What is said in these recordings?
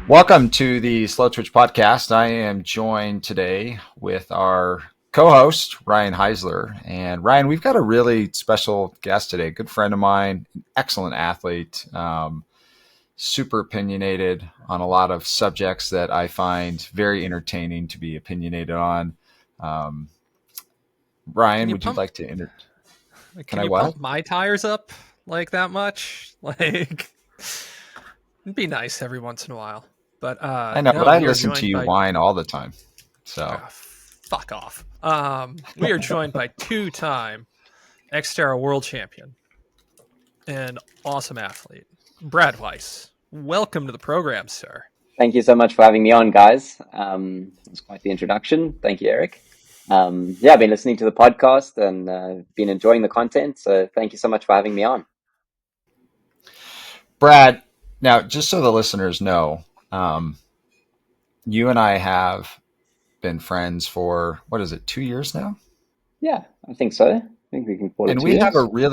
Welcome to the Slowtwitch podcast. I am joined today with our co-host, Ryan Heisler. And Ryan, we've got a really special guest today, a good friend of mine, an excellent athlete, super opinionated on a lot of subjects that I find very entertaining to be opinionated on. Ryan, would you like to Can you pump my tires up like that much? Like, it'd be nice every once in a while. But I know, but I listen to you whine all the time. So fuck off. We are joined by two-time XTERRA World Champion and awesome athlete, Brad Weiss. Welcome to the program, sir. Thank you so much for having me on, guys. It's quite the introduction. Thank you, Eric. I've been listening to the podcast and been enjoying the content. So thank you so much for having me on. Brad, now, just so the listeners know, you and I have been friends for, 2 years now? Yeah, I think so. I think we can call it. And we have a really,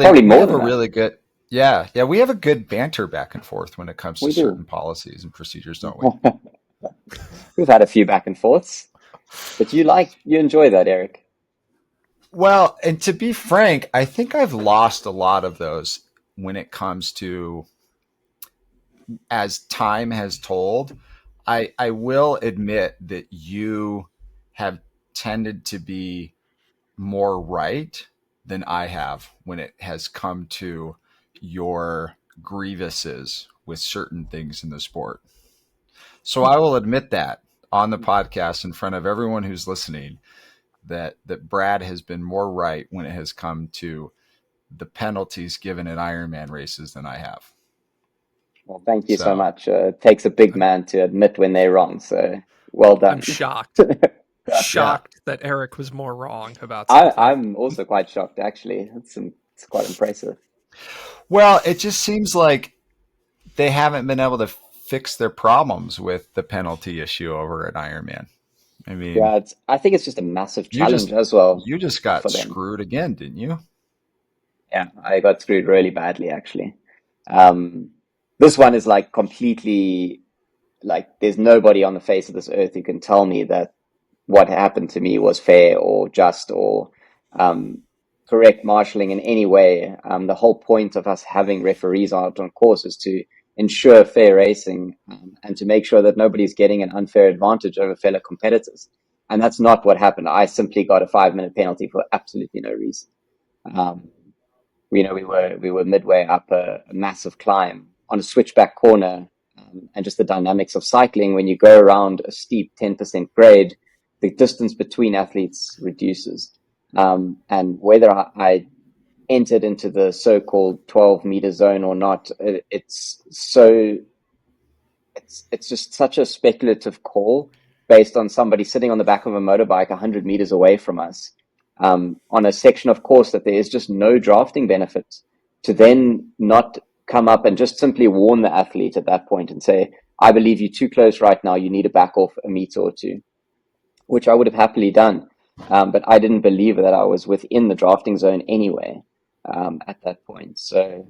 good, we have a good banter back and forth when it comes to certain policies and procedures, don't we? We've had a few back and forths, but you enjoy that, Eric. Well, and to be frank, I think I've lost a lot of those when it comes to, as time has told. I will admit that you have tended to be more right than I have when it has come to your grievances with certain things in the sport. So I will admit that on the podcast in front of everyone who's listening, that Brad has been more right when it has come to the penalties given at Ironman races than I have. Well, thank you so much. It takes a big man to admit when they're wrong. So well done. I'm shocked. That Eric was more wrong about something. I'm also quite shocked, actually. It's quite impressive. Well, it just seems like they haven't been able to fix their problems with the penalty issue over at Ironman. I mean, I think it's just a massive challenge as well. You just got screwed again, didn't you? Yeah, I got screwed really badly, actually. This one is like completely, like, there's nobody on the face of this earth who can tell me that what happened to me was fair or just or correct marshalling in any way. The whole point of us having referees on course is to ensure fair racing and to make sure that nobody's getting an unfair advantage over fellow competitors. And that's not what happened. I simply got a 5-minute penalty for absolutely no reason. We were midway up a massive climb on a switchback corner, and just the dynamics of cycling. When you go around a steep 10% grade, the distance between athletes reduces. And whether I entered into the so-called 12-meter zone or not, it's just such a speculative call based on somebody sitting on the back of a motorbike 100 meters away from us, on a section of course that there is just no drafting benefit, to then not come up and just simply warn the athlete at that point and say, I believe you're too close right now, you need to back off a meter or two, which I would have happily done. But I didn't believe that I was within the drafting zone anyway at that point. So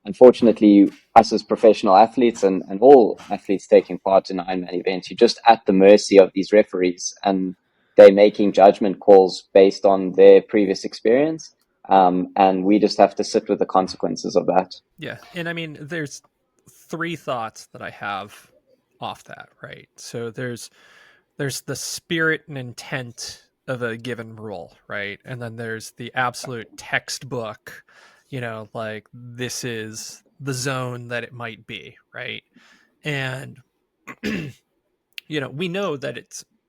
unfortunately, us as professional athletes and all athletes taking part in Ironman events, you're just at the mercy of these referees, and they're making judgment calls based on their previous experience. And we just have to sit with the consequences of that. Yeah. And I mean, there's 3 thoughts that I have off that, right? So there's the spirit and intent of a given rule, right? And then there's the absolute textbook, like this is the zone that it might be, right? And, we know that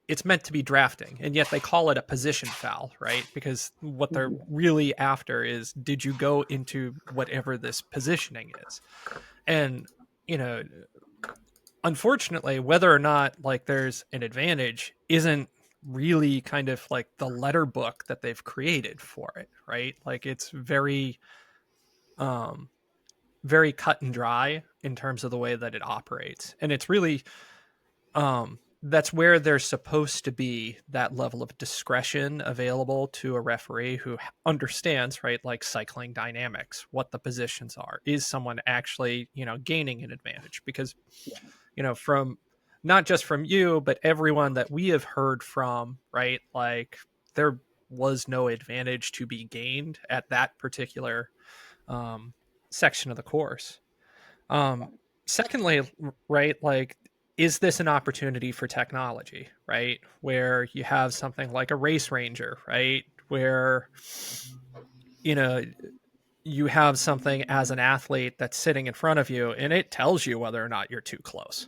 it's meant to be drafting, and yet they call it a position foul, right? Because what they're really after is, did you go into whatever this positioning is? And, unfortunately, whether or not like there's an advantage isn't really kind of like the letter book that they've created for it, right? Like it's very, very cut and dry in terms of the way that it operates. And it's really, that's where there's supposed to be that level of discretion available to a referee who understands, right, like cycling dynamics, what the positions are. Is someone actually, gaining an advantage? Because, from not just from you, but everyone that we have heard from, right? Like there was no advantage to be gained at that particular section of the course. Secondly, right, like, is this an opportunity for technology, right? Where you have something like a race ranger, right? Where, you know, you have something as an athlete that's sitting in front of you and it tells you whether or not you're too close.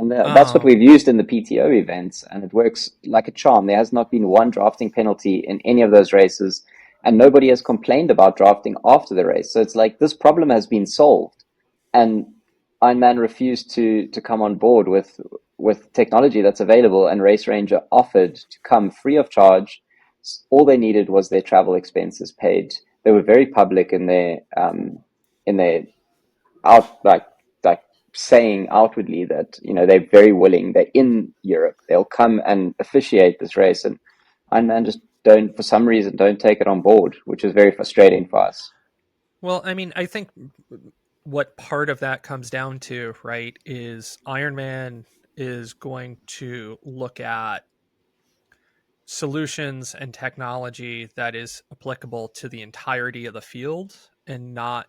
And that's what Um, we've used in the PTO events, and it works like a charm. There has not been one drafting penalty in any of those races, and nobody has complained about drafting after the race. So it's like this problem has been solved, and Ironman refused to come on board with technology that's available, and Race Ranger offered to come free of charge. All they needed was their travel expenses paid. They were very public in their out like saying outwardly that they're very willing. They're in Europe. They'll come and officiate this race, and Ironman just don't, for some reason, don't take it on board, which is very frustrating for us. well, I mean, I think what part of that comes down to, right, is Iron Man is going to look at solutions and technology that is applicable to the entirety of the field and not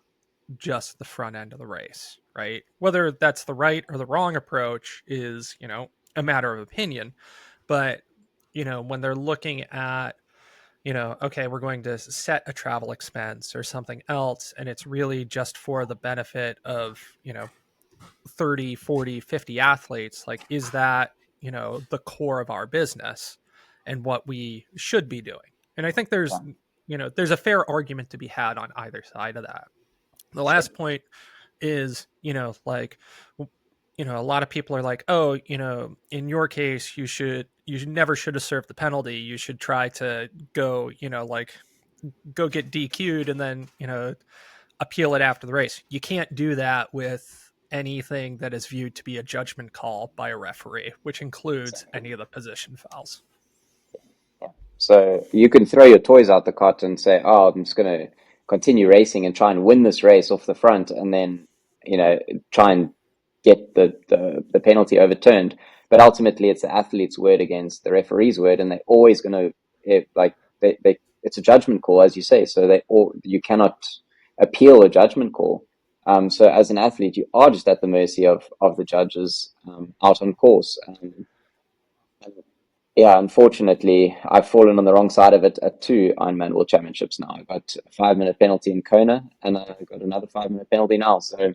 just the front end of the race, right? Whether that's the right or the wrong approach is, a matter of opinion. But, when they're looking at, okay, we're going to set a travel expense or something else, and it's really just for the benefit of, 30, 40, 50 athletes, like, is that, the core of our business and what we should be doing? And I think Yeah, there's a fair argument to be had on either side of that. The sure. last point is, like, a lot of people are like, oh, in your case, you never should have served the penalty. You should try to go, like, go get DQ'd and then, appeal it after the race. You can't do that with anything that is viewed to be a judgment call by a referee, which includes Exactly. any of the position fouls. Yeah. So you can throw your toys out the cot and say, "Oh, I'm just going to continue racing and try and win this race off the front," and then try and get the penalty overturned. But ultimately, it's the athlete's word against the referee's word, and they're always going to like they it's a judgment call, as you say. So you cannot appeal a judgment call. So as an athlete, you are just at the mercy of the judges out on course. Yeah, unfortunately, I've fallen on the wrong side of it at two Ironman World Championships now. I got a 5 minute penalty in Kona, and I got another 5 minute penalty now. So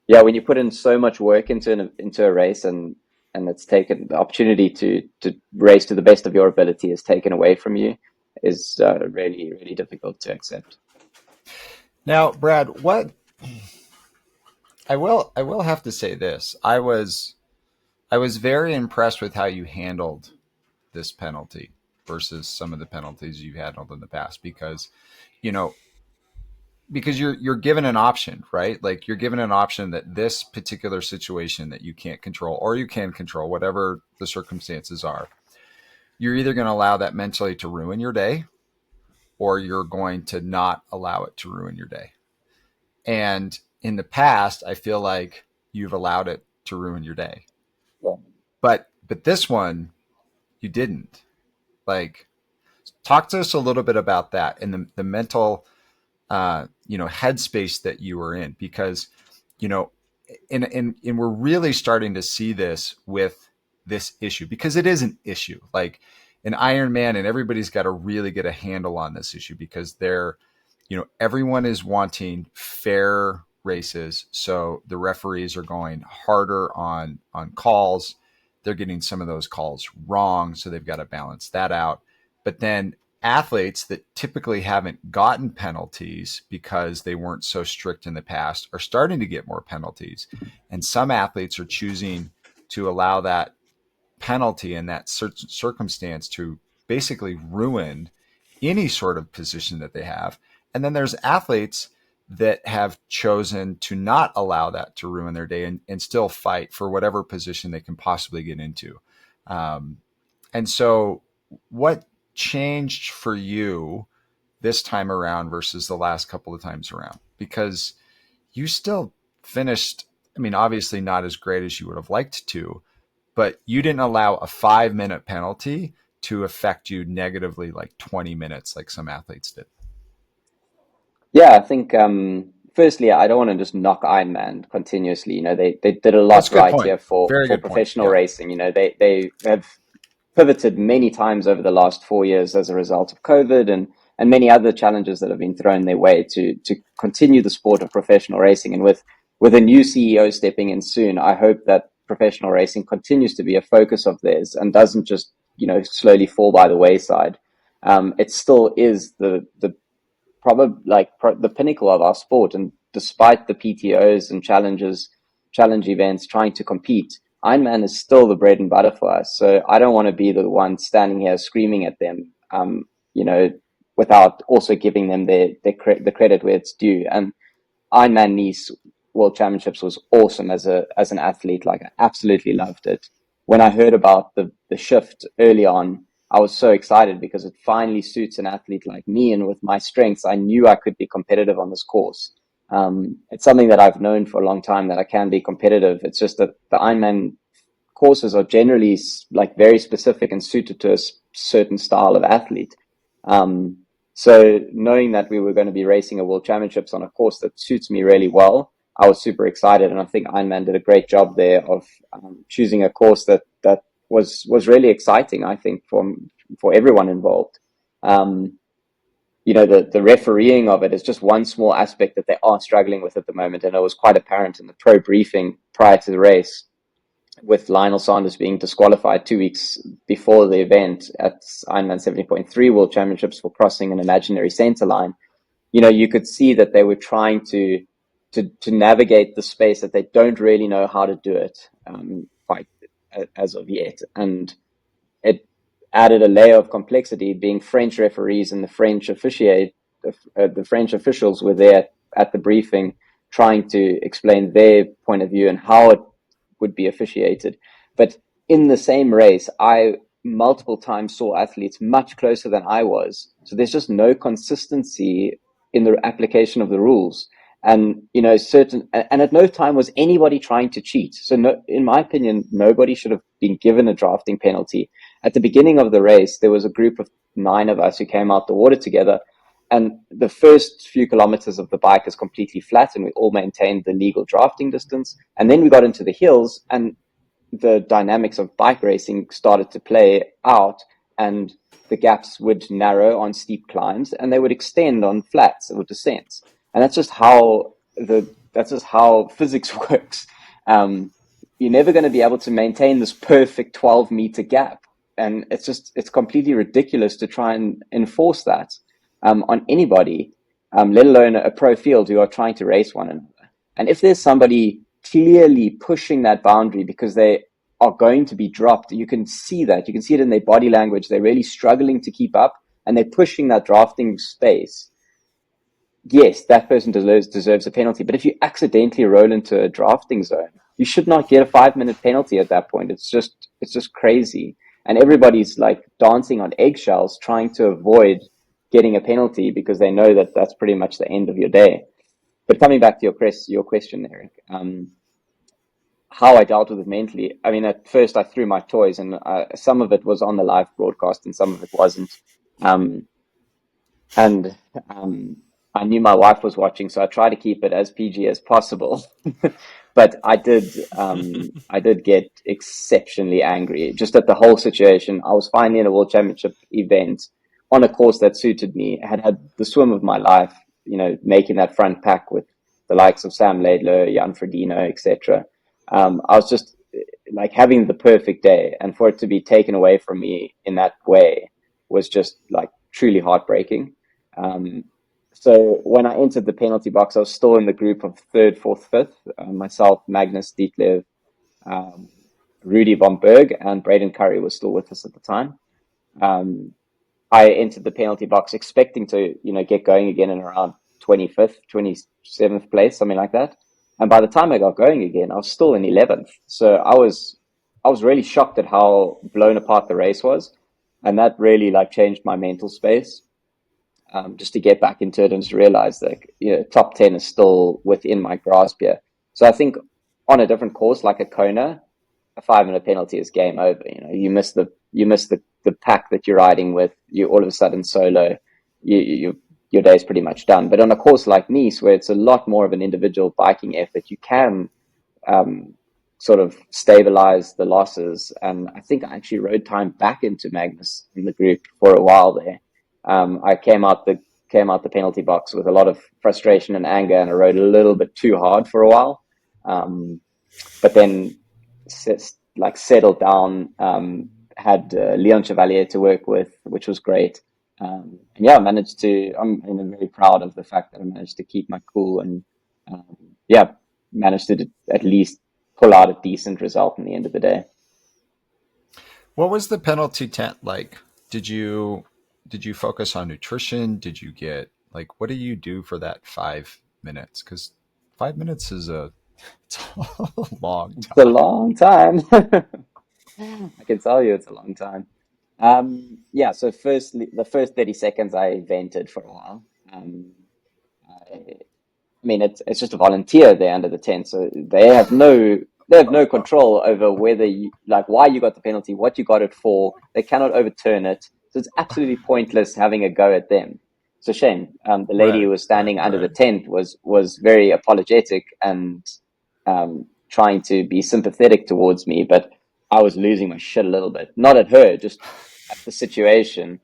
yeah, when you put in so much work into a race, and it's taken, the opportunity to race to the best of your ability is taken away from you, is really, really difficult to accept. Now, Brad, what I will have to say this. I was very impressed with how you handled this penalty versus some of the penalties you've handled in the past, because you know because you're given an option, right? Like, you're given an option that this particular situation that you can't control, or you can control, whatever the circumstances are. You're either going to allow that mentally to ruin your day, or you're going to not allow it to ruin your day. And in the past, I feel like you've allowed it to ruin your day. Yeah. But this one, you didn't. Like, talk to us a little bit about that and the mental headspace that you were in, because you know and we're really starting to see this with this issue, because it is an issue, like an Ironman, and everybody's got to really get a handle on this issue, because everyone is wanting fair races. So the referees are going harder on calls. They're getting some of those calls wrong, so they've got to balance that out. But then athletes that typically haven't gotten penalties because they weren't so strict in the past are starting to get more penalties. And some athletes are choosing to allow that penalty in that circumstance to basically ruin any sort of position that they have. And then there's athletes that have chosen to not allow that to ruin their day, and still fight for whatever position they can possibly get into. Um, and so, what changed for you this time around versus the last couple of times around? Because you still finished, I mean, obviously not as great as you would have liked to, but you didn't allow a 5-minute penalty to affect you negatively like 20 minutes, like some athletes did. Yeah, I think firstly, I don't want to just knock Ironman continuously. You know, they did a That's lot a good right point. here for Very good point. professional Yeah. racing. You know, they have pivoted many times over the last 4 years as a result of COVID and many other challenges that have been thrown their way to continue the sport of professional racing. And with a new CEO stepping in soon, I hope that professional racing continues to be a focus of theirs and doesn't just, you know, slowly fall by the wayside. It still is the probably like the pinnacle of our sport. And despite the PTOs and challenge events trying to compete, Ironman is still the bread and butter for us. So I don't want to be the one standing here screaming at them, you know, without also giving them the credit where it's due. And Ironman Nice World Championships was awesome as an athlete. Like, I absolutely loved it. When I heard about the shift early on, I was so excited because it finally suits an athlete like me, and with my strengths, I knew I could be competitive on this course. It's something that I've known for a long time, that I can be competitive. It's just that the Ironman courses are generally like very specific and suited to a certain style of athlete. So knowing that we were going to be racing a World Championships on a course that suits me really well, I was super excited. And I think Ironman did a great job there of choosing a course that was really exciting, I think, for everyone involved. You know, the refereeing of it is just one small aspect that they are struggling with at the moment. And it was quite apparent in the pro briefing prior to the race, with Lionel Sanders being disqualified 2 weeks before the event at Ironman 70.3 World Championships for crossing an imaginary center line. You know, you could see that they were trying to navigate the space, that they don't really know how to do it quite as of yet. And it added a layer of complexity, being French referees and the French officials were there at the briefing trying to explain their point of view and how it would be officiated. But in the same race, I multiple times saw athletes much closer than I was. So there's just no consistency in the application of the rules. And, you know, and at no time was anybody trying to cheat. So no, in my opinion, nobody should have been given a drafting penalty. At the beginning of the race, there was a group of 9 of us who came out the water together. And the first few kilometers of the bike is completely flat, and we all maintained the legal drafting distance. And then we got into the hills, and the dynamics of bike racing started to play out, and the gaps would narrow on steep climbs, and they would extend on flats or descents. And that's just how physics works. You're never going to be able to maintain this perfect 12-meter gap, and it's completely ridiculous to try and enforce that on anybody, let alone a pro field who are trying to race one another. And if there's somebody clearly pushing that boundary because they are going to be dropped, you can see that. You can see it in their body language. They're really struggling to keep up, and they're pushing that drafting space. Yes, that person deserves a penalty. But if you accidentally roll into a drafting zone, you should not get a 5-minute penalty at that point. It's just crazy. And everybody's like dancing on eggshells trying to avoid getting a penalty because they know that that's pretty much the end of your day. But coming back to your question, Eric, how I dealt with it mentally. I mean, at first I threw my toys, and some of it was on the live broadcast and some of it wasn't. And I knew my wife was watching, so I tried to keep it as PG as possible. But I did get exceptionally angry just at the whole situation. I was finally in a World Championship event on a course that suited me. I had the swim of my life, you know, making that front pack with the likes of Sam Laidler, Jan Frodeno, etc. I was just like having the perfect day, and for it to be taken away from me in that way was just like truly heartbreaking. So when I entered the penalty box, I was still in the group of third, fourth, fifth. Myself, Magnus Dietlev, Rudy von Berg, and Braden Curry was still with us at the time. I entered the penalty box expecting to, you know, get going again in around 25th, 27th place, something like that. And by the time I got going again, I was still in 11th. So I was really shocked at how blown apart the race was. And that really like changed my mental space. Just to get back into it and just realize that, you know, top 10 is still within my grasp here. So I think on a different course like a Kona, a 5 minute penalty is game over. You know, you miss the pack that you're riding with. You all of a sudden solo. Your day is pretty much done. But on a course like Nice, where it's a lot more of an individual biking effort, you can sort of stabilize the losses. And I think I actually rode time back into Magnus in the group for a while there. I came out the penalty box with a lot of frustration and anger, and I rode a little bit too hard for a while. But then settled down, had Leon Chevalier to work with, which was great. And yeah, I'm very proud of the fact that I managed to keep my cool and managed to at least pull out a decent result in the end of the day. What was the penalty tent like? Did you focus on nutrition? Did you get like, what do you do for that 5 minutes? Because 5 minutes is it's a long time. It's a long time. I can tell you it's a long time. So the first 30 seconds I vented for a while. I mean, it's just a volunteer there under the tent, so they have no control over whether you why you got the penalty, what you got it for. They cannot overturn it, so it's absolutely pointless having a go at them. So Shane, the lady who was standing under the tent was very apologetic and trying to be sympathetic towards me, but I was losing my shit a little bit. Not at her, just at the situation.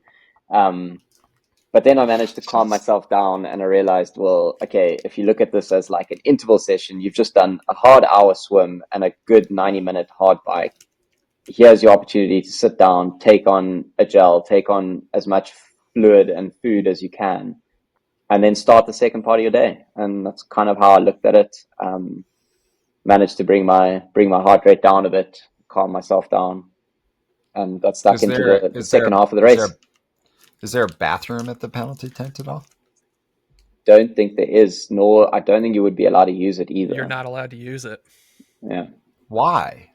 But then I managed to calm myself down, and I realized, well, okay, if you look at this as like an interval session, you've just done a hard hour swim and a good 90-minute hard bike. Here's your opportunity to sit down, take on a gel, take on as much fluid and food as you can, and then start the second part of your day. And that's kind of how I looked at it. Managed to bring my heart rate down a bit, calm myself down, and got stuck into the second half of the race. Is there a bathroom at the penalty tent at all? Don't think there is, nor I don't think you would be allowed to use it either. You're not allowed to use it. Yeah. Why?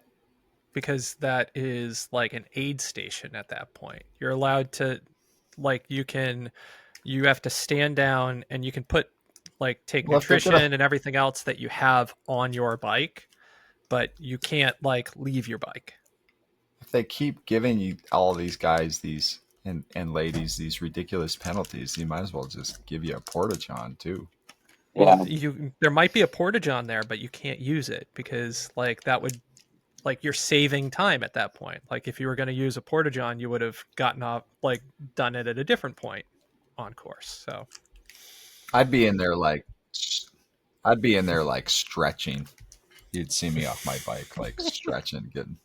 Because that is like an aid station at that point. You're allowed to, you have to stand down and you can take nutrition and everything else that you have on your bike, but you can't leave your bike. If they keep giving you all these guys and ladies these ridiculous penalties, you might as well just give you a porta-john too. Well, there might be a porta-john there, but you can't use it because that would you're saving time at that point. Like if you were going to use a porta-john, you would have gotten off done it at a different point on course. So I'd be in there stretching. You'd see me off my bike stretching, getting.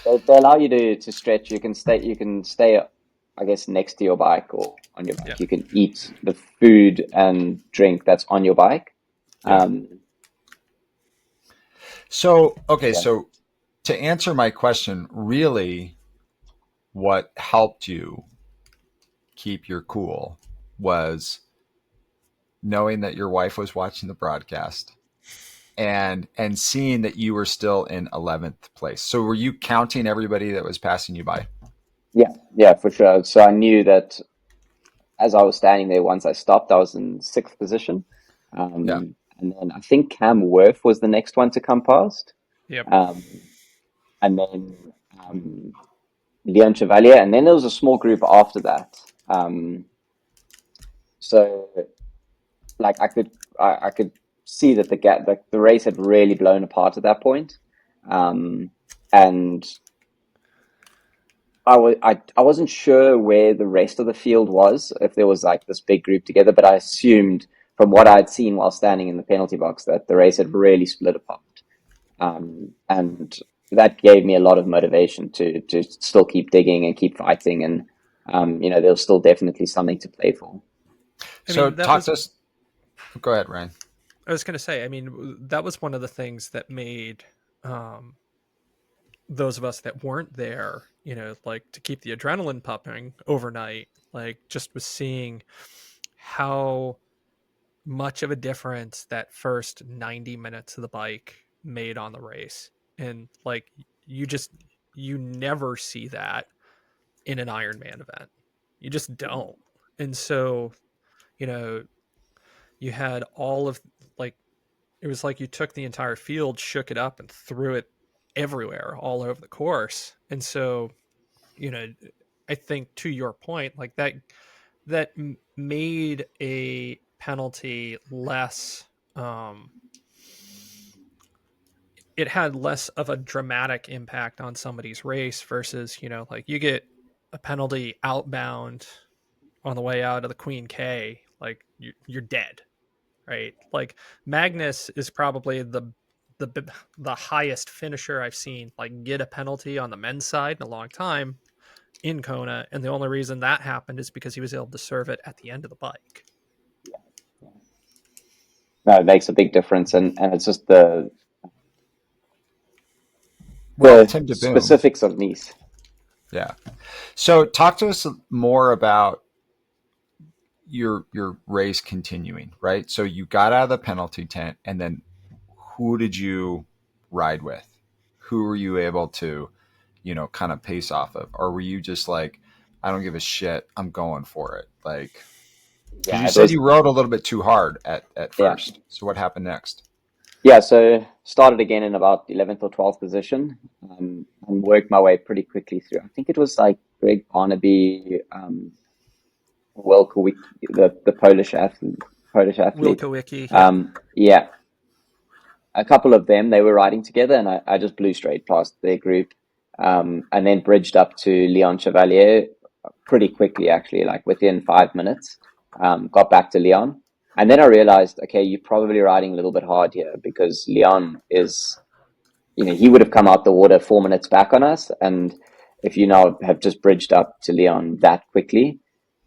They allow you to stretch. You can stay, I guess, next to your bike or on your bike. Yeah. You can eat the food and drink that's on your bike. Yeah. So to answer my question, really, what helped you keep your cool was knowing that your wife was watching the broadcast and seeing that you were still in 11th place. So were you counting everybody that was passing you by? Yeah, for sure. So I knew that as I was standing there, once I stopped, I was in 6th position. And then I think Cam Worth was the next one to come past. Yep. And then Leon Chevalier, and then there was a small group after that. So I could see that the race had really blown apart at that point. And I wasn't sure where the rest of the field was, if there was this big group together, but I assumed from what I'd seen while standing in the penalty box that the race had really split apart. And that gave me a lot of motivation to still keep digging and keep fighting. And, there was still definitely something to play for. So talk to us. Go ahead, Ryan. I was going to say, that was one of the things that made those of us that weren't there, to keep the adrenaline pumping overnight, just was seeing how much of a difference that first 90 minutes of the bike made on the race. And you never see that in an Ironman event. You just don't. And so, you had all of it was like you took the entire field, shook it up, and threw it everywhere, all over the course. And so, you know, I think to your point, like that made a penalty less. It had less of a dramatic impact on somebody's race versus, you know, like you get a penalty outbound on the way out of the Queen K, like you're dead, right? Like Magnus is probably the highest finisher I've seen like get a penalty on the men's side in a long time in Kona, and the only reason that happened is because he was able to serve it at the end of the bike. No, it makes a big difference, and it's just the Well, Tim DeBoom. specifics of Nice. Yeah. So talk to us more about your race continuing, right? So you got out of the penalty tent, and then who did you ride with? Who were you able to, you know, kind of pace off of? Or were you just like, I don't give a shit, I'm going for it? Like, because you said you rode a little bit too hard at first. So what happened next? Yeah, so started again in about 11th or 12th position, and worked my way pretty quickly through. I think it was like Greg Barnaby, Wilkowicki, the Polish athlete. Wilkowicki, yeah, a couple of them, they were riding together, and I just blew straight past their group, and then bridged up to Leon Chevalier pretty quickly, actually, like within 5 minutes. Got back to Leon. And then I realized, okay, you're probably riding a little bit hard here, because Leon is, you know, he would have come out the water 4 minutes back on us. And if you now have just bridged up to Leon that quickly,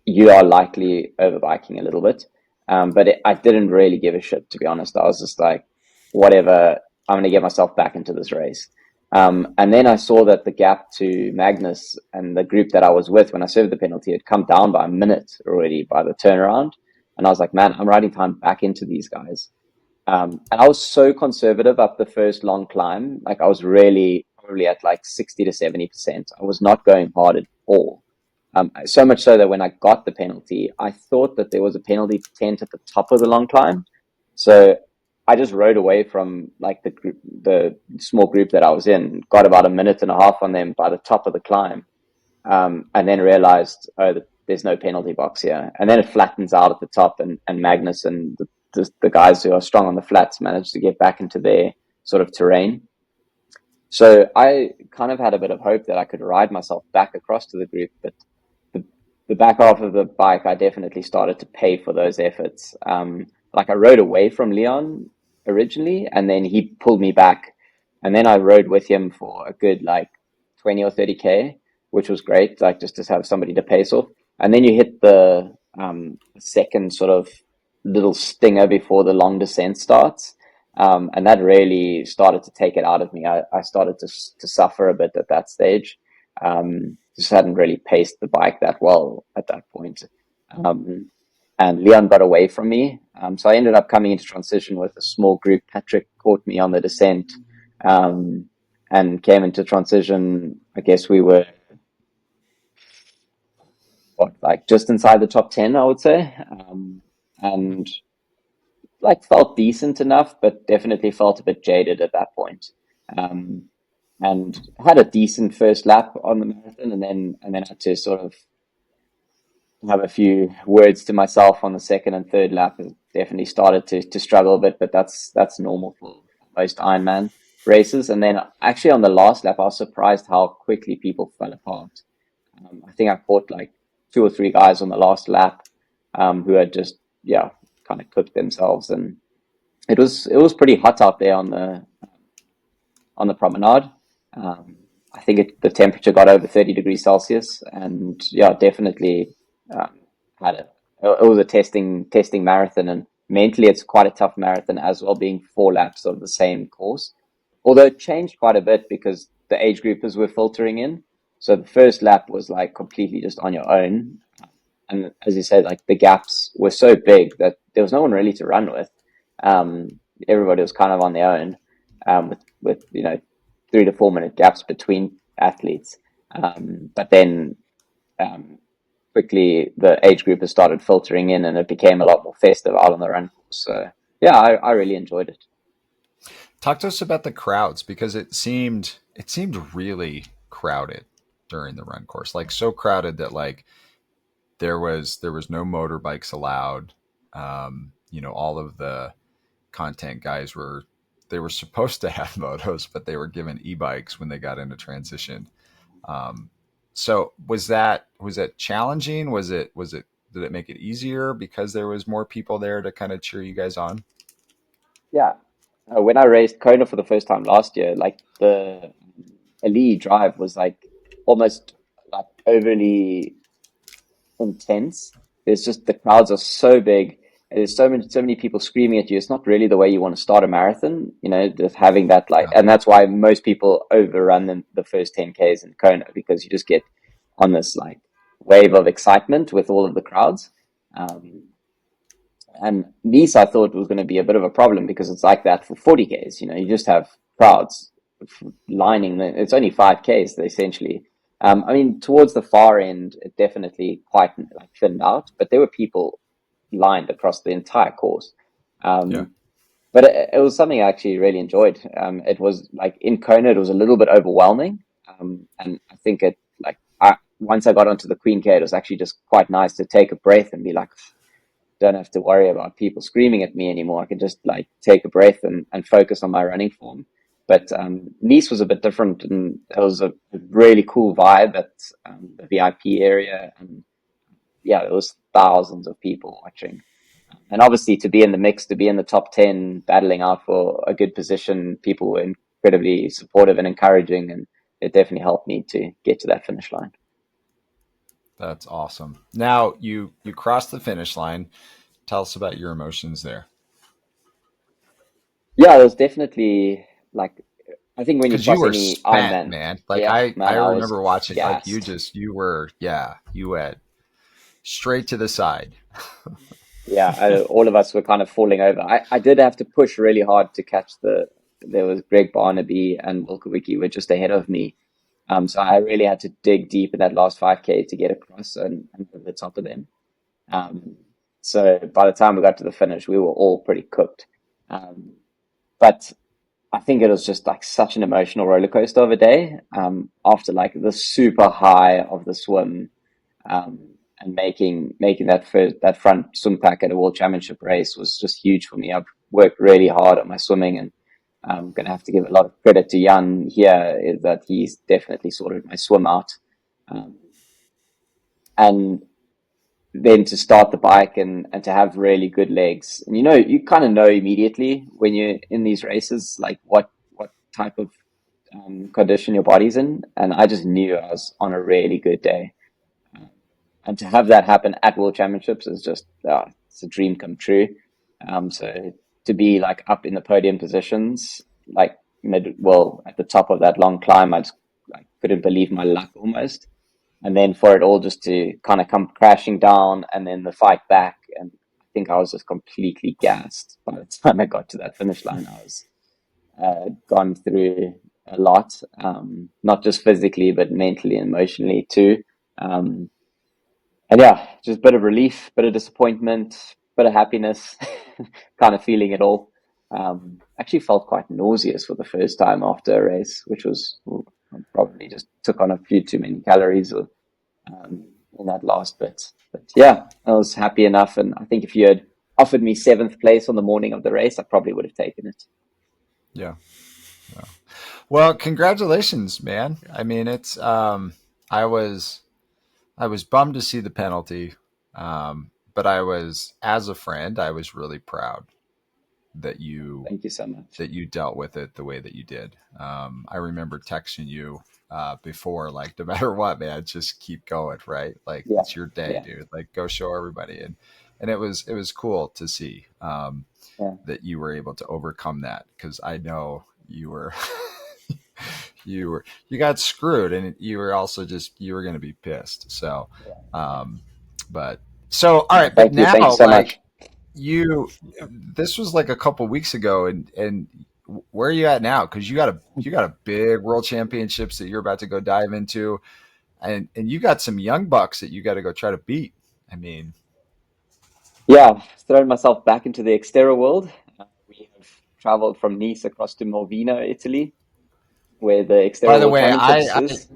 you are likely overbiking a little bit. But I didn't really give a shit, to be honest. I was just like, whatever, I'm going to get myself back into this race. And then I saw that the gap to Magnus and the group that I was with when I served the penalty had come down by a minute already by the turnaround. And I was like, man, I'm riding time back into these guys. And I was so conservative up the first long climb. Like I was really probably at like 60 to 70%. I was not going hard at all. So much so that when I got the penalty, I thought that there was a penalty tent at the top of the long climb. So I just rode away from like the small group that I was in, got about a minute and a half on them by the top of the climb, and then realized, oh, there's no penalty box here. And then it flattens out at the top, and Magnus and the guys who are strong on the flats managed to get back into their sort of terrain. So I kind of had a bit of hope that I could ride myself back across to the group, but the back half of the bike, I definitely started to pay for those efforts. Like I rode away from Leon originally, and then he pulled me back, and then I rode with him for a good like 20 or 30K, which was great, like just to have somebody to pace off. And then you hit the second sort of little stinger before the long descent starts, and that really started to take it out of me. I started to suffer a bit at that stage. Just hadn't really paced the bike that well at that point. And Leon got away from me. So I ended up coming into transition with a small group. Patrick caught me on the descent, and came into transition. I guess we were like just inside the top 10, I would say. And like felt decent enough, but definitely felt a bit jaded at that point. And had a decent first lap on the marathon, and then had to sort of have a few words to myself on the second and third lap. And definitely started to struggle a bit, but that's normal for most Ironman races. And then actually on the last lap, I was surprised how quickly people fell apart. I think I caught like 2 or 3 guys on the last lap who had just kind of cooked themselves, and it was pretty hot out there on the promenade. I think the temperature got over 30 degrees Celsius, and definitely it was a testing marathon, and mentally it's quite a tough marathon as well, being 4 laps of the same course. Although it changed quite a bit because the age groupers were filtering in. So the first lap was like completely just on your own. And as you said, like the gaps were so big that there was no one really to run with. Everybody was kind of on their own, with 3 to 4 minute gaps between athletes. But then quickly the age groupers started filtering in, and it became a lot more festive out on the run. So I really enjoyed it. Talk to us about the crowds, because it seemed really crowded during the run course, like so crowded that like there was no motorbikes allowed. You know, all of the content guys were, they were supposed to have motos, but they were given e-bikes when they got into transition. Um, so was that challenging? Did it make it easier because there was more people there to kind of cheer you guys on? Yeah. When I raced Kona for the first time last year, like the Ali drive was like almost like overly intense. There's just the crowds are so big. And there's so many people screaming at you. It's not really the way you want to start a marathon, you know, just having that like, Yeah. and that's why most people overrun the first 10Ks in Kona, because you just get on this like wave of excitement with all of the crowds. Um, and Nice, I thought was going to be a bit of a problem because it's like that for 40Ks. You know, you just have crowds lining. It's only 5Ks essentially. I mean, towards the far end, it definitely quite like thinned out, but there were people lined across the entire course. Yeah. Um, but it was something I actually really enjoyed. It was like in Kona, it was a little bit overwhelming, and I think it like once I got onto the Queen K, it was actually just quite nice to take a breath and be like, don't have to worry about people screaming at me anymore. I can just like take a breath and focus on my running form. But Nice was a bit different, and it was a really cool vibe at the VIP area, and yeah, there was thousands of people watching. And obviously, to be in the mix, to be in the top 10, battling out for a good position, people were incredibly supportive and encouraging, and it definitely helped me to get to that finish line. That's awesome. Now you crossed the finish line. Tell us about your emotions there. Yeah, it was definitely like, I think when you Because you cross were any spent, Ironman, man. Like yeah, I man, I was remember watching, like gassed. you were, yeah, you went straight to the side. Yeah, all of us were kind of falling over. I did have to push really hard to catch there was Greg Barnaby and Wilkowicki were just ahead of me. So I really had to dig deep in that last 5K to get across and over the top of them. Um, so by the time we got to the finish, we were all pretty cooked. Um, but I think it was just like such an emotional roller coaster of a day. After like the super high of the swim, and making that front swim pack at a world championship race was just huge for me. I've worked really hard on my swimming, and I'm gonna have to give a lot of credit to Jan here, is that he's definitely sorted my swim out. Um, and then to start the bike and to have really good legs. And you know, you kind of know immediately when you're in these races, like what type of condition your body's in. And I just knew I was on a really good day. And to have that happen at World Championships is just, it's a dream come true. So to be like up in the podium positions, like well, at the top of that long climb, I just like couldn't believe my luck almost. And then for it all just to kind of come crashing down, and then the fight back. And I think I was just completely gassed by the time I got to that finish line. I was gone through a lot, not just physically, but mentally and emotionally too. Um, and yeah, just a bit of relief, bit of disappointment, bit of happiness, kind of feeling it all. Actually felt quite nauseous for the first time after a race, which was probably just took on a few too many calories in that last bit. But yeah, I was happy enough. And I think if you had offered me seventh place on the morning of the race, I probably would have taken it. Yeah. Yeah. Well, congratulations, man. I mean, it's I was I was bummed to see the penalty, but I was, as a friend, I was really proud that Thank you so much. you dealt with it the way that you did. I remember texting you before, like, no matter what, man, just keep going, right? Like, Yeah, it's your day, yeah, dude. Like, go show everybody, and it was cool to see yeah. that you were able to overcome that, because I know you were. You got screwed, and you were also just, you were going to be pissed. So, Yeah, yeah. um, but so all No, right, but thank you now, so much. like, you, this was like a couple weeks ago, and where are you at now? Because you got a big world championships that you're about to go dive into, and you got some young bucks that you got to go try to beat. I mean, Yeah, I've thrown myself back into the XTERRA world. We have traveled from Nice across to Malvino, Italy, where the By XTERRA the World way, Championships is.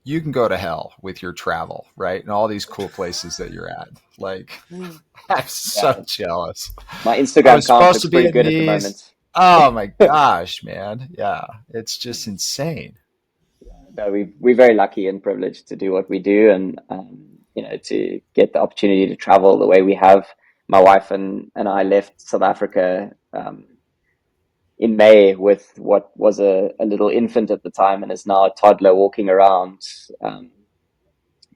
you can go to hell with your travel, right? And all these cool places that you're at. Like, I'm so Yeah, jealous. my I Instagram was account supposed looks to be pretty in good at the Nice. moment. Oh my gosh, man. Yeah. It's just insane. No, we're very lucky and privileged to do what we do, and to get the opportunity to travel the way we have. My wife and I left South Africa in May with what was a little infant at the time and is now a toddler walking around,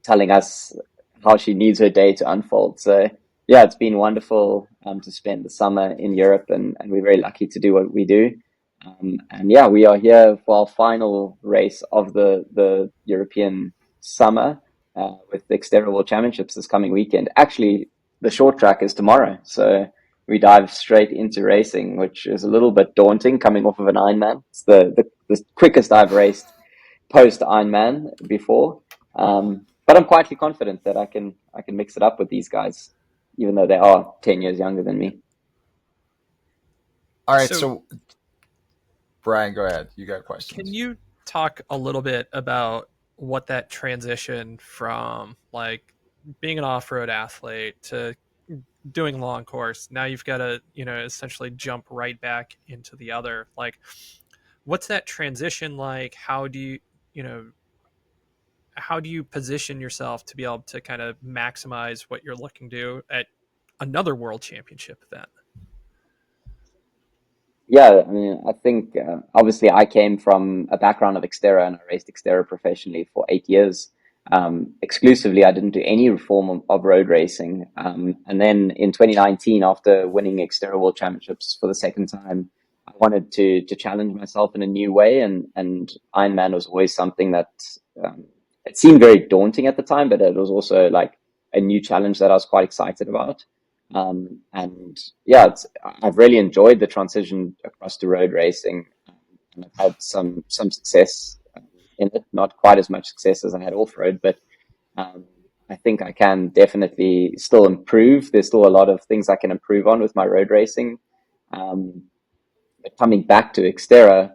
telling us how she needs her day to unfold. So yeah, it's been wonderful to spend the summer in Europe, and we're very lucky to do what we do. And yeah, we are here for our final race of the European summer with the XTERRA World Championships this coming weekend. Actually, the short track is tomorrow, so we dive straight into racing, which is a little bit daunting coming off of an Ironman. It's the quickest I've raced post Ironman before. But I'm quietly confident that I can mix it up with these guys, even though they are 10 years younger than me. All right. So So, Brian, go ahead. You got can questions. you talk a little bit about what that transition from like being an off-road athlete to doing long course, now you've got to, essentially jump right back into the other, like, what's that transition like? How do you position yourself to be able to kind of maximize what you're looking to do at another world championship event? Yeah, I mean, I think obviously I came from a background of XTERRA, and I raced XTERRA professionally for 8 years. Exclusively, I didn't do any form of road racing. And then in 2019, after winning XTERRA World Championships for the second time, I wanted to challenge myself in a new way. And Ironman was always something that it seemed very daunting at the time, but it was also like a new challenge that I was quite excited about. And yeah, I've really enjoyed the transition across to road racing, and I've had some success in it. Not quite as much success as I had off road, but um, I think I can definitely still improve. There's still a lot of things I can improve on with my road racing. Um, but coming back to XTERRA,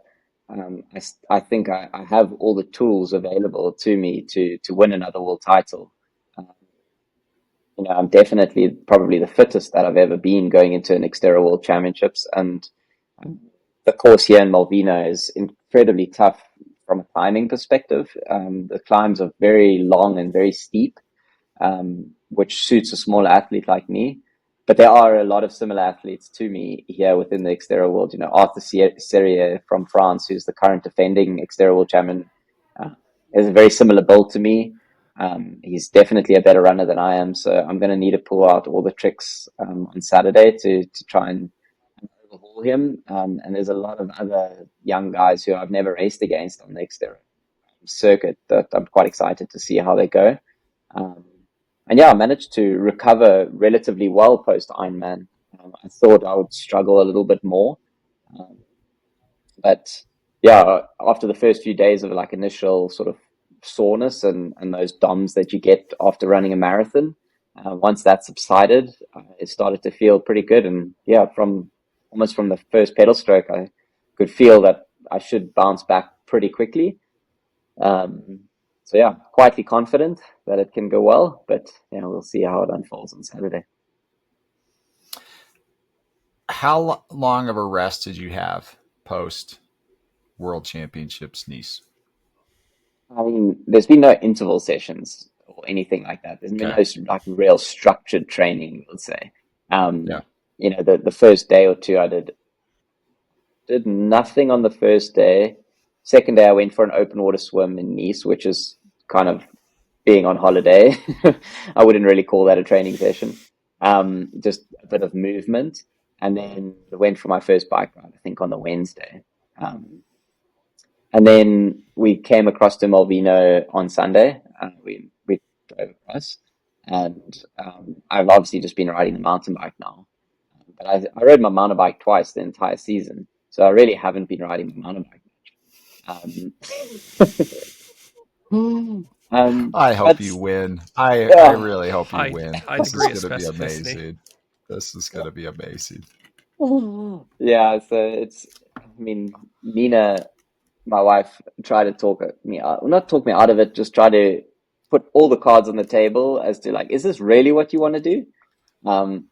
I think I have all the tools available to me to win another world title. I'm definitely probably the fittest that I've ever been going into an XTERRA World Championships. And the course here in Malvina is incredibly tough from a climbing perspective. The climbs are very long and very steep, which suits a small athlete like me. But there are a lot of similar athletes to me here within the XTERRA World. Arthur Serrier from France, who's the current defending XTERRA World Champion, has a very similar build to me. He's definitely a better runner than I am, so I'm going to need to pull out all the tricks on Saturday to try and overhaul him. And there's a lot of other young guys who I've never raced against on the XTERRA circuit that I'm quite excited to see how they go. And yeah, I managed to recover relatively well post Ironman. I thought I would struggle a little bit more, but yeah, after the first few days of like initial sort of soreness and those DOMs that you get after running a marathon, once that subsided, it started to feel pretty good. And yeah, from the first pedal stroke, I could feel that I should bounce back pretty quickly. So yeah, quietly confident that it can go well, but we'll see how it unfolds on Saturday. How long of a rest did you have post World Championships Nice? I mean, there's been no interval sessions or anything like that. There's been Okay. no like real structured training, let's say. Yeah. The first day or two, I did nothing on the first day. Second day, I went for an open water swim in Nice, which is kind of being on holiday. I wouldn't really call that a training session. Just a bit of movement. And then I went for my first bike ride, I think, on the Wednesday. And then we came across to Malvino on Sunday. We drove across. And I've obviously just been riding the mountain bike now. But I rode my mountain bike twice the entire season. So I really haven't been riding my mountain bike much. I hope But you win. I yeah, really hope you win. High This is degree of going to be specificity. amazing. This is going to be amazing. Yeah, so it's, I mean, Nina, my wife, tried to talk me out, well, not talk me out of it, just try to put all the cards on the table as to like, is this really what you want to do?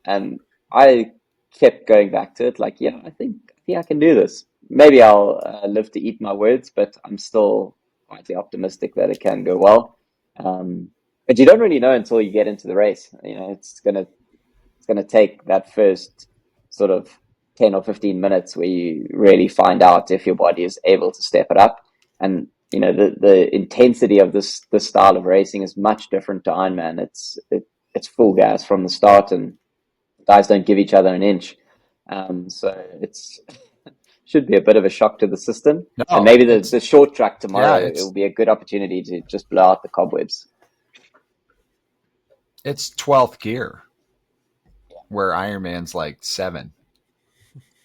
And I kept going back to it, like, yeah, I think I can do this. Maybe I'll live to eat my words, but I'm still quietly optimistic that it can go well. But you don't really know until you get into the race. You know, it's gonna take that first sort of 10 or 15 minutes where you really find out if your body is able to step it up. And you know, the intensity of this style of racing is much different to Ironman. It's full gas from the start, and guys don't give each other an inch. So it's should be a bit of a shock to the system. And No, maybe the short track yeah, tomorrow, it will be a good opportunity to just blow out the cobwebs. it's 12th gear where Ironman's like 7.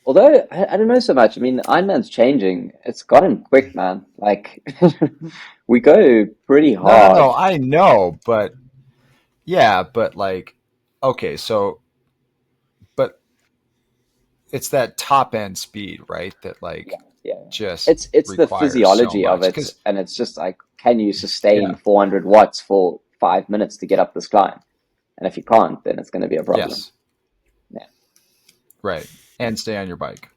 Although I don't know so much. I mean, Ironman's changing. It's gotten quick, man. Like we go pretty No, hard. I know, but yeah, but like, okay, so, but it's that top end speed, right? That Yeah, like yeah. just It's the requires so physiology of much. it, Because, and it's just like, can you sustain yeah, 400 watts for 5 minutes to get up this climb? And if you can't, then it's going to be a problem. yes, Yeah, right. And stay on your bike.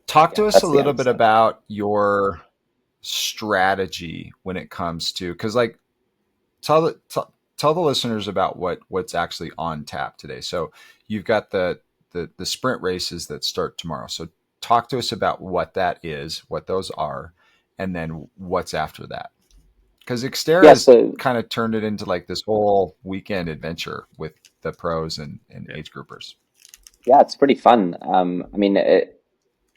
Talk yeah, to us a that's the little other bit stuff. about your strategy when it comes to, because like tell the listeners about what's actually on tap today. So you've got the sprint races that start tomorrow. So talk to us about what that is, what those are, and then what's after that. Because Xterra Yeah, has so kind of turned it into like this whole weekend adventure with the pros and Yeah. age groupers. yeah, it's pretty fun. I mean,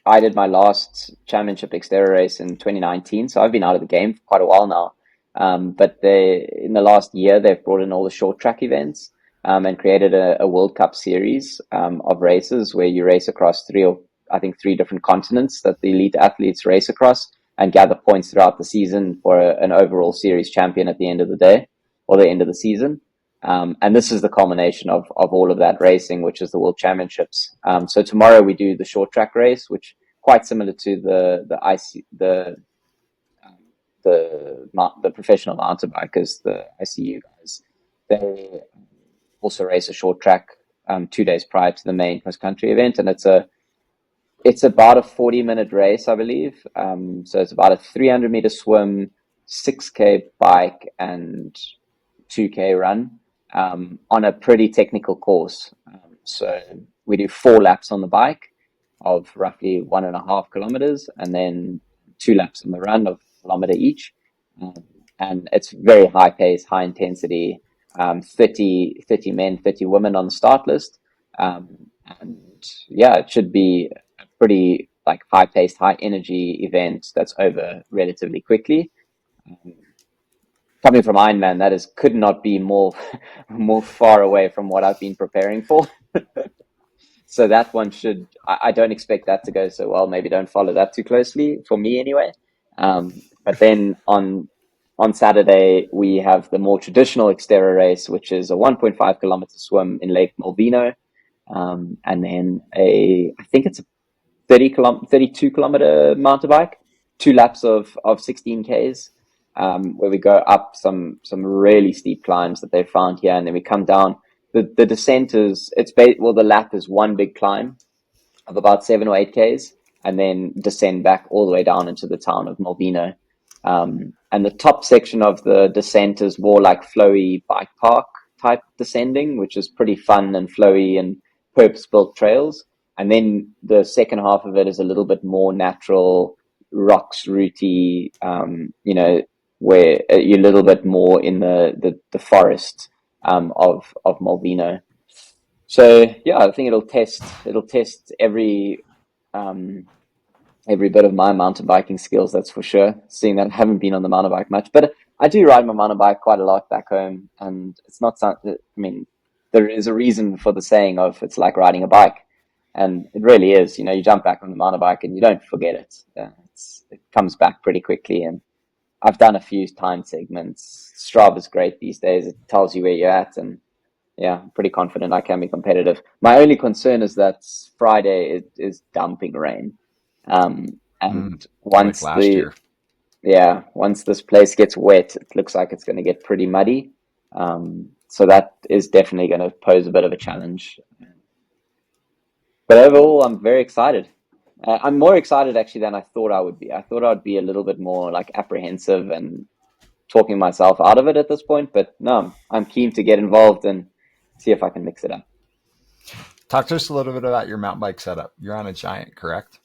I did my last championship Xterra race in 2019, so I've been out of the game for quite a while now. But in the last year, they've brought in all the short track events, and created a World Cup series of races where you race across I think three different continents that the elite athletes race across and gather points throughout the season for an overall series champion at the end of the day or the end of the season. And this is the culmination of all of that racing, which is the World Championships. So tomorrow we do the short track race, which quite similar to um, the professional mountain bikers, the ICU guys. They also race a short track 2 days prior to the main cross country event, and it's about a 40-minute race, I believe. So it's about a 300-meter swim, 6K bike, and 2K run on a pretty technical course. So we do 4 laps on the bike of roughly 1.5 kilometers, and then 2 laps on the run of a kilometer each. Um, and it's very high pace, high intensity. 30 men, 30 women on the start list. And yeah, it should be a pretty like high paced, high energy event that's over relatively quickly. Um, Coming from Ironman, that is could not be more more far away from what I've been preparing for. So that one should, I don't expect that to go so well. Maybe don't follow that too closely for me anyway. But then on Saturday we have the more traditional Xterra race, which is a 1.5 kilometer swim in Lake Malvino, and then I think it's a 32 kilometer mountain bike, 2 laps of 16 Ks, where we go up some really steep climbs that they found here, and then we come down. The descent is well, the lap is one big climb of about 7 or 8 Ks, and then descend back all the way down into the town of Malvino. And the top section of the descent is more like flowy bike park type descending, which is pretty fun and flowy and purpose built trails. And then the second half of it is a little bit more natural, rocks, rooty, where you're a little bit more in the forest of Malvino. So yeah, I think it'll test um, every bit of my mountain biking skills. That's for sure. Seeing that I haven't been on the mountain bike much, but I do ride my mountain bike quite a lot back home, and it's not something. I mean, there is a reason for the saying of it's like riding a bike, and it really is. You know, you jump back on the mountain bike and you don't forget it. It comes back pretty quickly, and I've done a few time segments. Strava's great these days. It tells you where you're at, and yeah, pretty confident I can be competitive. My only concern is that Friday is dumping rain. And Like last year. once this place gets wet, it looks like it's going to get pretty muddy. So that is definitely going to pose a bit of a challenge. But overall, I'm very excited. I'm more excited actually than I thought I would be. I thought I'd be a little bit more like apprehensive and talking myself out of it at this point. But no, I'm keen to get involved and see if I can mix it up. Talk to us a little bit about your mountain bike setup. You're on a Giant, correct?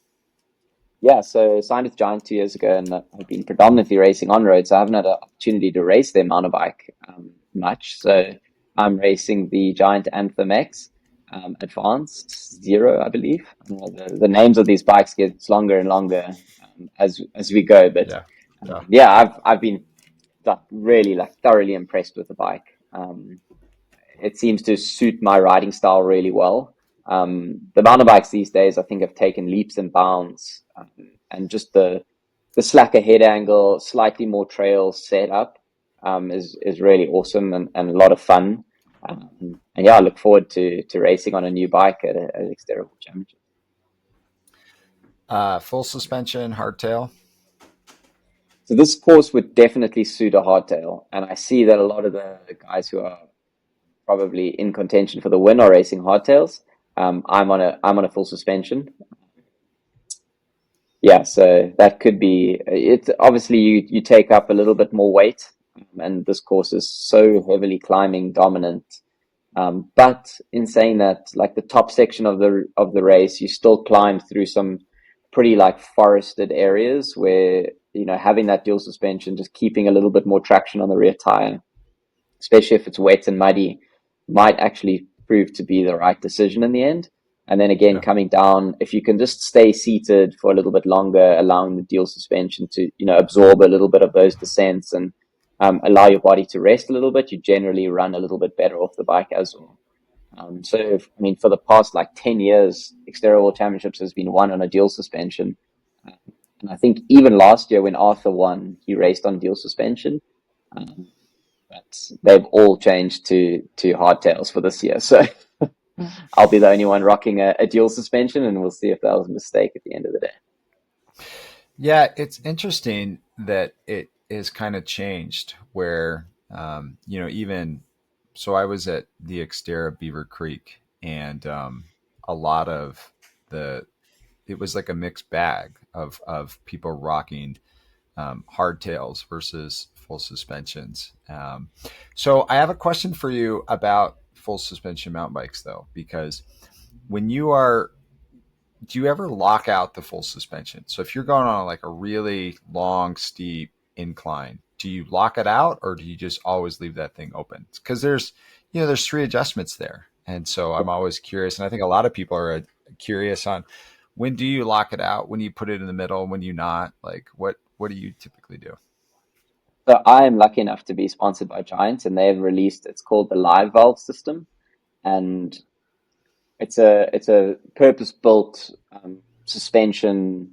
Yeah, so signed with Giant 2 years ago, and I've been predominantly racing on road, so I haven't had an opportunity to race their mountain bike much. So I'm racing the Giant Anthem X Advanced Zero, I believe. The names of these bikes get longer and longer as we go, but I've been really like thoroughly impressed with the bike. It seems to suit my riding style really well. The mountain bikes these days, I think, have taken leaps and bounds, and just the slacker head angle, slightly more trail setup is really awesome and a lot of fun. And yeah, I look forward to racing on a new bike at XTERRA World Championship. Full suspension, hardtail. So this course would definitely suit a hardtail, and I see that a lot of the guys who are probably in contention for the win are racing hardtails. I'm on a full suspension. Yeah, so that could be it. Obviously, you take up a little bit more weight, and this course is so heavily climbing dominant. But in saying that, like the top section of the race, you still climb through some pretty like forested areas where, you know, having that dual suspension, just keeping a little bit more traction on the rear tire, especially if it's wet and muddy, might actually prove to be the right decision in the end. And then again, coming down, if you can just stay seated for a little bit longer, allowing the dual suspension to, you know, absorb a little bit of those descents and allow your body to rest a little bit, you generally run a little bit better off the bike as well. I mean, for the past like 10 years, XTERRA World Championships has been won on a dual suspension. And I think even last year when Arthur won, he raced on dual suspension. But they've all changed to hardtails for this year. So I'll be the only one rocking a dual suspension, and we'll see if that was a mistake at the end of the day. Yeah, it's interesting that it is kind of changed where, you know, even so I was at the XTERRA Beaver Creek, and a lot of it was like a mixed bag of people rocking hardtails versus full suspensions. So I have a question for you about full suspension mountain bikes, though, because when do you ever lock out the full suspension? So if you're going on like a really long, steep incline, do you lock it out, or do you just always leave that thing open? Because there's 3 adjustments there. And so I'm always curious. And I think a lot of people are curious on, when do you lock it out? When do you put it in the middle? When do you not? Like, what do you typically do? So I am lucky enough to be sponsored by Giant, and they've released, it's called the Live Valve system. And it's a purpose-built suspension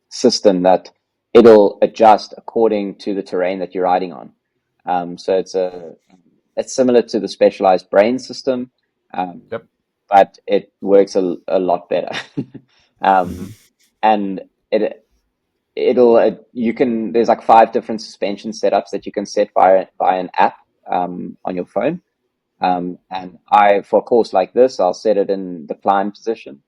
system that it'll adjust according to the terrain that you're riding on. So it's similar to the Specialized Brain system, but it works a lot better. And there's like 5 different suspension setups that you can set via an app on your phone. And for a course like this, I'll set it in the climb position,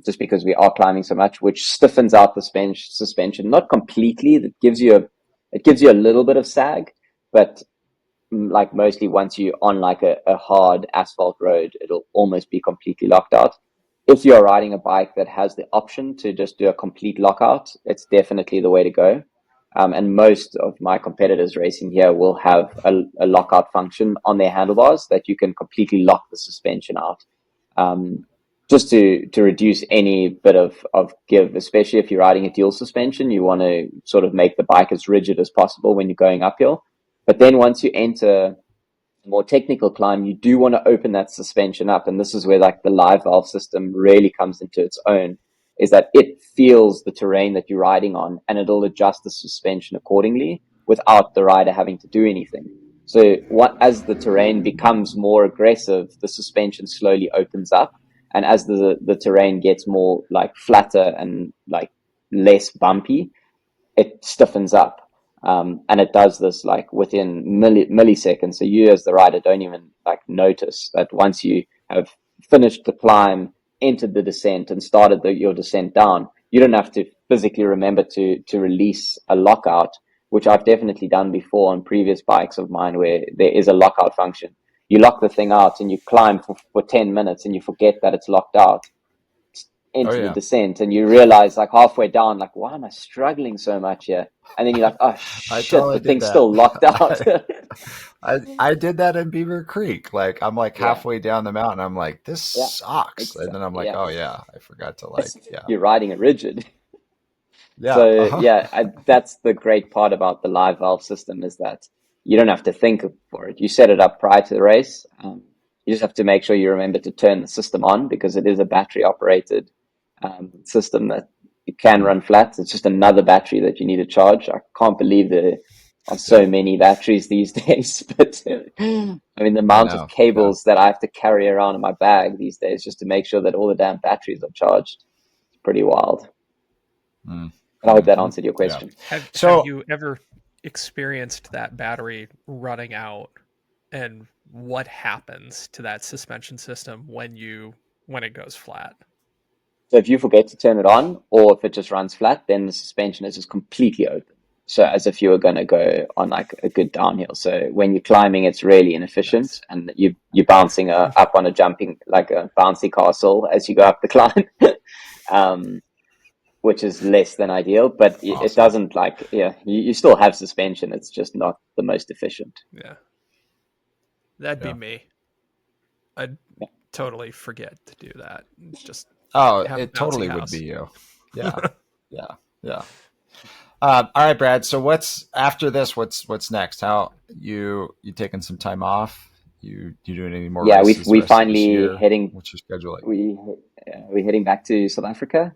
just because we are climbing so much, which stiffens out the suspension, not completely. It gives you a little bit of sag, but like mostly once you're on like a hard asphalt road, it'll almost be completely locked out. If you're riding a bike that has the option to just do a complete lockout, it's definitely the way to go. And most of my competitors racing here will have a lockout function on their handlebars that you can completely lock the suspension out, just to reduce any bit of give, especially if you're riding a dual suspension. You want to sort of make the bike as rigid as possible when you're going uphill. But then once you enter a more technical climb, you do want to open that suspension up. And this is where like the Live Valve system really comes into its own, is that it feels the terrain that you're riding on, and it'll adjust the suspension accordingly without the rider having to do anything. So as the terrain becomes more aggressive, the suspension slowly opens up. And as the terrain gets more like flatter and like less bumpy, it stiffens up. And it does this like within milliseconds. So you as the rider don't even like notice that once you have finished the climb, entered the descent and started your descent down, you don't have to physically remember to release a lockout, which I've definitely done before on previous bikes of mine where there is a lockout function. You lock the thing out and you climb for 10 minutes and you forget that it's locked out Oh into the yeah. descent, and you realize like halfway down, like, why am I struggling so much here? And then you're like, oh I shit, totally the did thing's that. still locked out. I did that in Beaver Creek. Like I'm like Yeah, halfway down the mountain. I'm like, this yeah, sucks. And then I'm like, yeah. oh yeah, I forgot to like, yeah. You're riding a rigid. Yeah. So Uh-huh. yeah, that's the great part about the live valve system, is that you don't have to think for it. You set it up prior to the race. You just have to make sure you remember to turn the system on, because it is a battery operated system that you can run flat. It's just another battery that you need to charge. I can't believe there are so many batteries these days, but I mean, the I amount of know. Yeah. cables that I have to carry around in my bag these days just to make sure that all the damn batteries are charged, it's pretty wild. Mm. I hope that Mm-hmm. answered your Yeah. question. Have So you ever experienced that battery running out, and what happens to that suspension system when it goes flat? So if you forget to turn it on, or if it just runs flat, then the suspension is just completely open. So as if you were going to go on like a good downhill. So when you're climbing, it's really inefficient, Nice. and you're bouncing up on a jumping, like a bouncy castle as you go up the climb, um, which is less than ideal. But it awesome. doesn't like, yeah, you still have suspension. It's just not the most efficient. Yeah, that'd be Yeah. me. I'd totally forget to do that. Just Oh, have a it bouncy totally would house. be you. Yeah. Yeah. Yeah. All right, Brad. So what's after this? What's next? How you taking some time off? You doing any more Yeah, races the we rest of this finally year? heading What's your schedule like? we we're heading back to South Africa,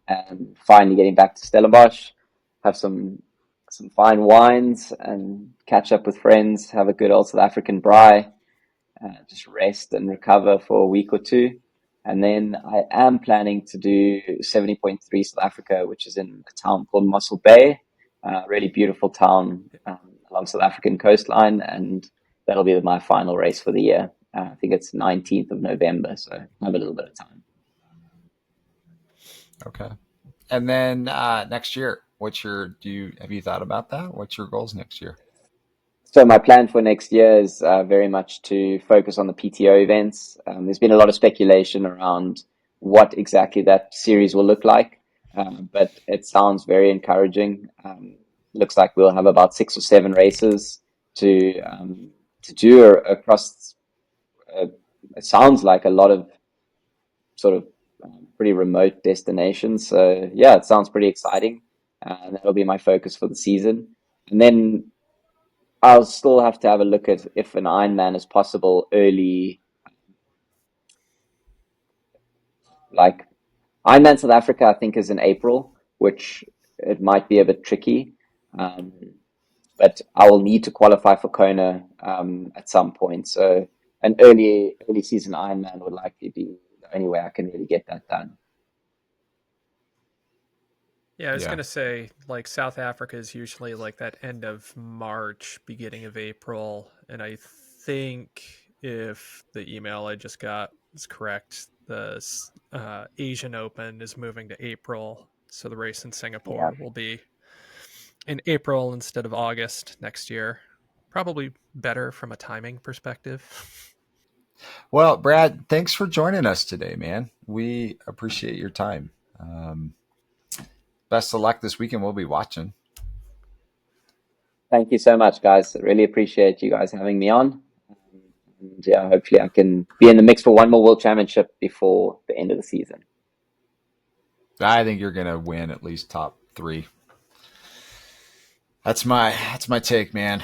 and finally getting back to Stellenbosch, have some fine wines and catch up with friends, have a good old South African braai, just rest and recover for a week or two. And then I am planning to do 70.3 South Africa, which is in a town called Mossel Bay, really beautiful town along South African coastline, and that'll be my final race for the year. I think it's 19th of November, so I have a little bit of time. Okay. And then next year, have you thought about that? What's your goals next year? So my plan for next year is very much to focus on the PTO events. There's been a lot of speculation around what exactly that series will look like, but it sounds very encouraging. Looks like we'll have about 6 or 7 races to do across. Uh, it sounds like a lot of sort of pretty remote destinations. So yeah, it sounds pretty exciting, and that'll be my focus for the season. And then I'll still have to have a look at if an Ironman is possible early, like Ironman South Africa, I think is in April, which it might be a bit tricky. Um, but I will need to qualify for Kona at some point. So an early season Ironman would likely be the only way I can really get that done. Yeah, I was Yeah. gonna say, like, South Africa is usually like that end of March, beginning of April, and I think if the email I just got is correct, the Asian Open is moving to April, so the race in Yeah. Singapore will be in April instead of August next year. Probably better from a timing perspective. Well, Brad, thanks for joining us today, man. We appreciate your time. Best of luck this weekend. We'll be watching. Thank you so much, guys. Really appreciate you guys having me on. And yeah, hopefully I can be in the mix for one more World Championship before the end of the season. I think you're gonna win at least top 3. That's my take, man.